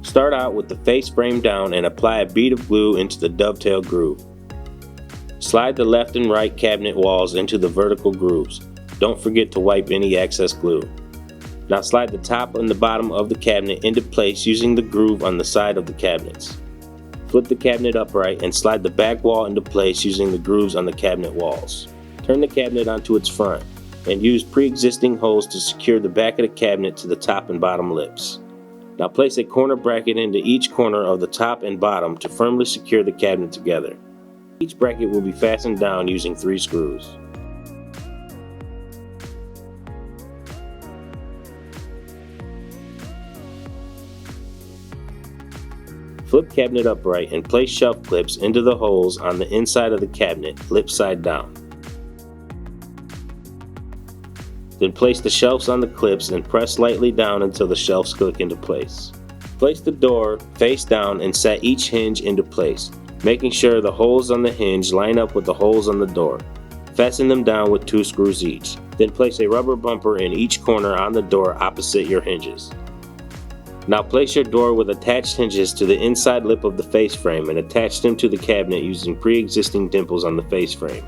Start out with the face frame down and apply a bead of glue into the dovetail groove. Slide the left and right cabinet walls into the vertical grooves. Don't forget to wipe any excess glue. Now slide the top and the bottom of the cabinet into place using the groove on the side of the cabinets. Flip the cabinet upright and slide the back wall into place using the grooves on the cabinet walls. Turn the cabinet onto its front and use pre-existing holes to secure the back of the cabinet to the top and bottom lips. Now place a corner bracket into each corner of the top and bottom to firmly secure the cabinet together. Each bracket will be fastened down using 3 screws. Flip cabinet upright and place shelf clips into the holes on the inside of the cabinet, lip side down. Then place the shelves on the clips and press lightly down until the shelves click into place. Place the door face down and set each hinge into place, making sure the holes on the hinge line up with the holes on the door. Fasten them down with 2 screws each. Then place a rubber bumper in each corner on the door opposite your hinges. Now place your door with attached hinges to the inside lip of the face frame and attach them to the cabinet using pre-existing dimples on the face frame.